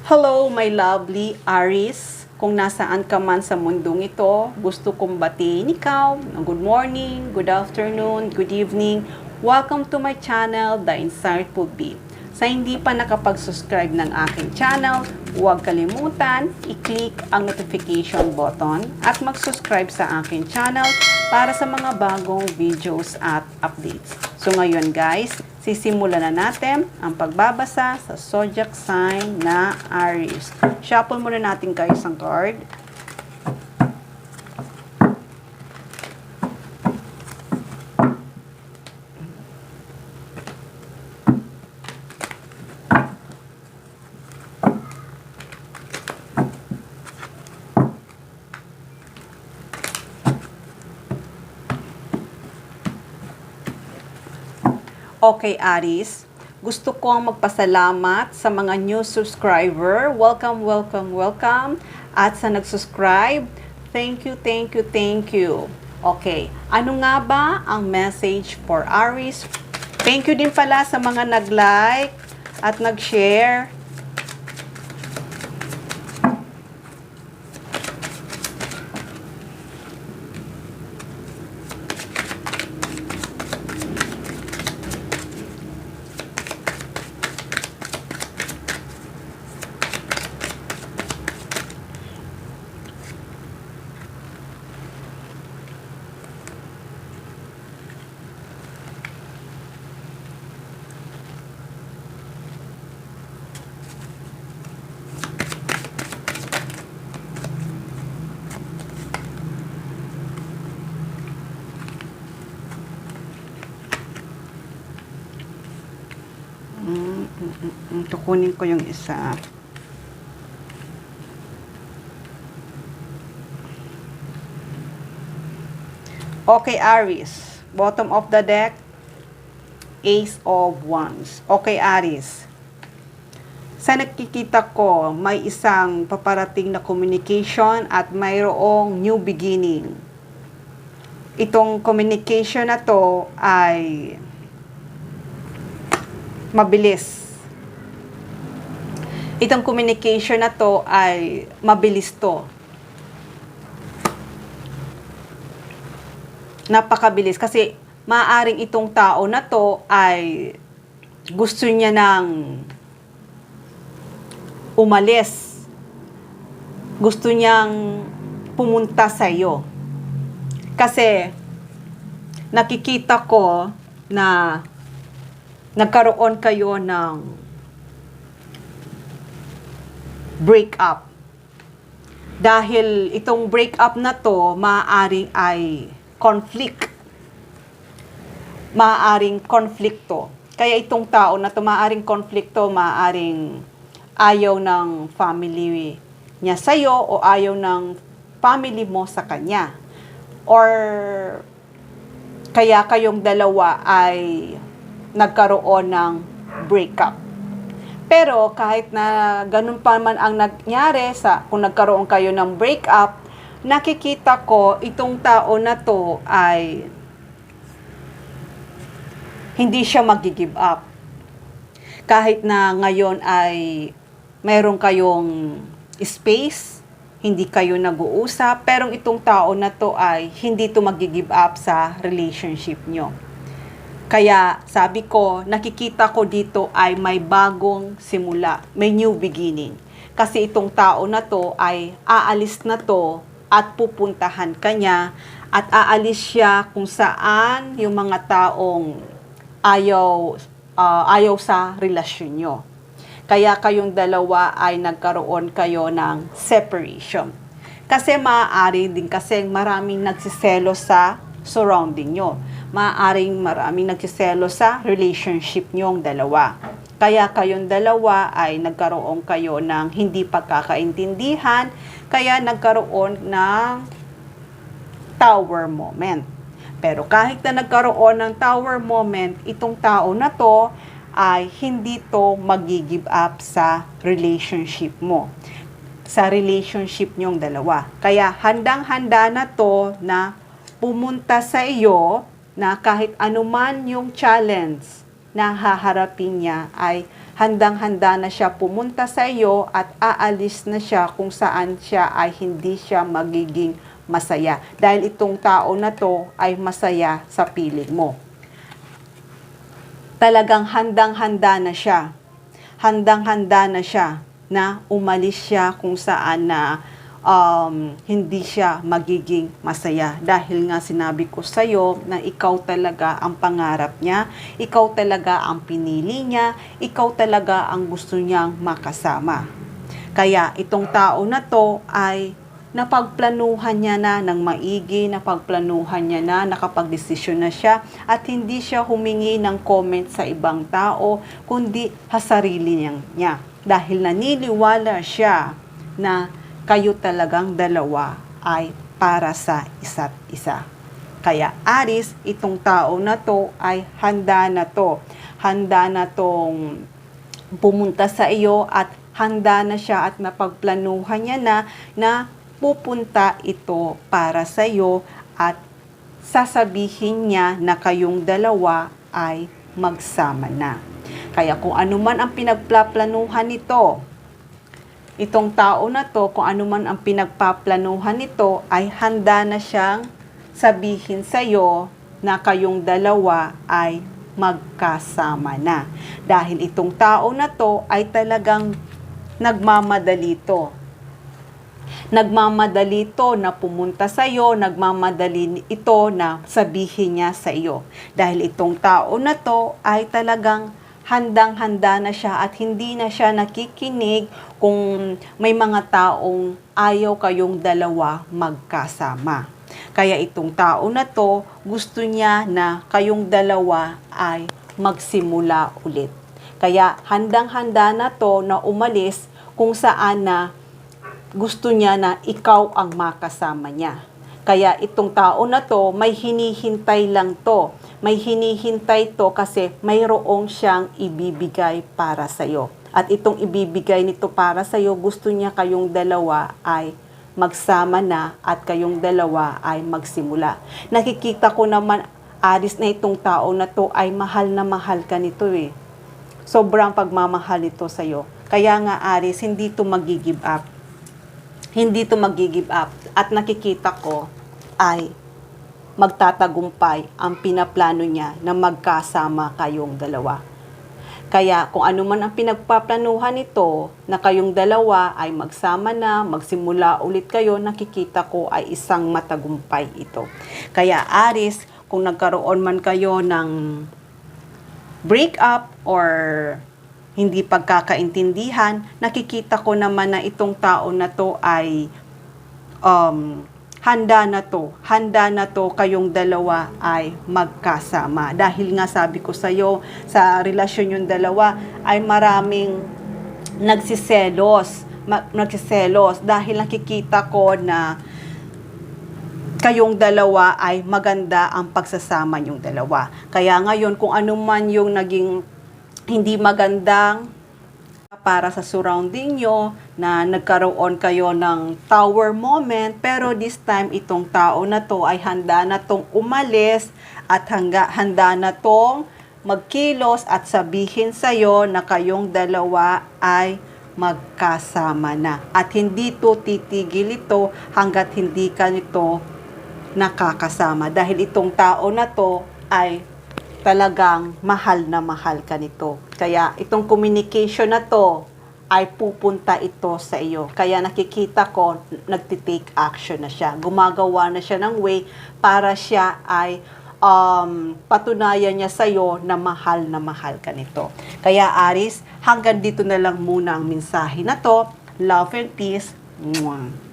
Hello, my lovely Aries. Kung nasaan ka man sa mundong ito, gusto kong batiin ikaw ng good morning, good afternoon, good evening. Welcome to my channel, The Insightful Bee. Sa hindi pa nakapag-subscribe ng aking channel, huwag kalimutan i-click ang notification button at mag-subscribe sa aking channel para sa mga bagong videos at updates. So ngayon guys, sisimulan na natin ang pagbabasa sa zodiac sign na Aries. Shuffle muna natin kayo isang card. Okay, Aries. Gusto kong magpasalamat sa mga new subscriber. Welcome, welcome, welcome. At sa nag-subscribe, thank you, thank you, thank you. Okay, ano nga ba ang message for Aries? Thank you din pala sa mga nag-like at nag-share. Tukunin ko yung isa. Okay, Aries. Bottom of the deck, Ace of Wands. Okay, Aries. Sa nakikita ko, may isang paparating na communication at mayroong new beginning. Itong communication na to ay mabilis. Itong communication na to ay mabilis to. Napakabilis kasi maaaring itong tao na to ay gusto niya nang umalis. Gusto niyang pumunta sa iyo. Kasi nakikita ko na nagkaroon kayo ng breakup. Dahil itong breakup na to, maaaring ay conflict. Maaaring konflikto. Kaya itong tao na to, maaaring konflikto, maaaring ayaw ng family niya sa'yo o ayaw ng family mo sa kanya. Or kaya kayong dalawa ay nagkaroon ng breakup. Pero kahit na ganun pa man ang nangyari kung nagkaroon kayo ng breakup, nakikita ko itong tao na to ay hindi siya mag-give up. Kahit na ngayon ay mayroon kayong space, hindi kayo nag-uusap, pero itong tao na to ay hindi to mag-give up sa relationship nyo. Kaya sabi ko, nakikita ko dito ay may bagong simula, may new beginning. Kasi itong tao na to ay aalis na to at pupuntahan kanya at aalis siya kung saan yung mga taong ayaw sa relasyon nyo. Kaya kayong dalawa ay nagkaroon kayo ng separation. Kasi maaari din kasi maraming nagsiselo sa surrounding nyo. Maaaring maraming nagsiselo sa relationship nyong dalawa. Kaya kayong dalawa ay nagkaroon kayo ng hindi pagkakaintindihan, kaya nagkaroon ng tower moment. Pero kahit na nagkaroon ng tower moment, itong tao na to ay hindi to mag-give up sa relationship mo. Sa relationship nyong dalawa. Kaya handang-handa na to na pumunta sa iyo na kahit anuman yung challenge na haharapin niya ay Handang-handa na siya pumunta sa iyo at aalis na siya kung saan siya ay hindi siya magiging masaya. Dahil itong tao na to ay masaya sa piling mo. Talagang handang-handa na siya. Handang-handa na siya na umalis siya kung saan na hindi siya magiging masaya. Dahil nga sinabi ko sa'yo na ikaw talaga ang pangarap niya, ikaw talaga ang pinili niya, ikaw talaga ang gusto niyang makasama. Kaya itong tao na to ay napagplanuhan niya na ng maigi, napagplanuhan niya na, nakapagdesisyon na siya at hindi siya humingi ng comment sa ibang tao kundi sa sarili niya. Dahil naniniwala siya na kayo talagang dalawa ay para sa isa't isa. Kaya Aries, itong tao na to ay handa na to. Handa na tong pumunta sa iyo at handa na siya at napagplanuhan niya na pupunta ito para sa iyo at sasabihin niya na kayong dalawa ay magsama na. Kaya kung ano man ang pinagplaplanuhan nito, itong tao na to, kung ano man ang pinagpaplanuhan nito, ay handa na siyang sabihin sa iyo na kayong dalawa ay magkasama na. Dahil itong tao na to ay talagang nagmamadali to. Nagmamadali to na pumunta sa iyo, nagmamadali ito na sabihin niya sa iyo. Dahil itong tao na to ay talagang handang-handa na siya at hindi na siya nakikinig kung may mga taong ayaw kayong dalawa magkasama. Kaya itong tao na to, gusto niya na kayong dalawa ay magsimula ulit. Kaya handang-handa na to na umalis kung saan na gusto niya na ikaw ang makasama niya. Kaya itong tao na to, may hinihintay lang to. May hinihintay to kasi mayroong siyang ibibigay para sa iyo. At itong ibibigay nito para sa iyo, gusto niya kayong dalawa ay magsama na at kayong dalawa ay magsimula. Nakikita ko naman, Aries, na itong tao na to ay mahal na mahal ka nito eh. Sobrang pagmamahal nito sa iyo. Kaya nga Aries, hindi to mag-give up. Hindi to mag-give up. At nakikita ko ay magtatagumpay ang pinaplano niya na magkasama kayong dalawa. Kaya kung ano man ang pinagpaplanuhan nito na kayong dalawa ay magsama na, magsimula ulit kayo, nakikita ko ay isang matagumpay ito. Kaya Aries, kung nagkaroon man kayo ng break up or hindi pagkakaintindihan, nakikita ko naman na itong tao na to ay handa na to kayong dalawa ay magkasama. Dahil nga sabi ko sa iyo, sa relasyon yung dalawa ay maraming nagsiselos dahil nakikita ko na kayong dalawa ay maganda ang pagsasama yung dalawa. Kaya ngayon kung ano man yung naging hindi magandang para sa surrounding nyo, na nagkaroon kayo ng tower moment, pero this time itong tao na to ay handa na tong umalis at handa na tong magkilos at sabihin sa'yo na kayong dalawa ay magkasama na. At hindi to titigil ito hanggat hindi ka nito nakakasama. Dahil itong tao na to ay talagang mahal na mahal ka nito. Kaya itong communication na to ay pupunta ito sa iyo. Kaya nakikita ko, nagtitake action na siya. Gumagawa na siya ng way para siya ay patunayan niya sa iyo na mahal ka nito. Kaya Aries, hanggang dito na lang muna ang mensahe na to. Love and peace. Mwah.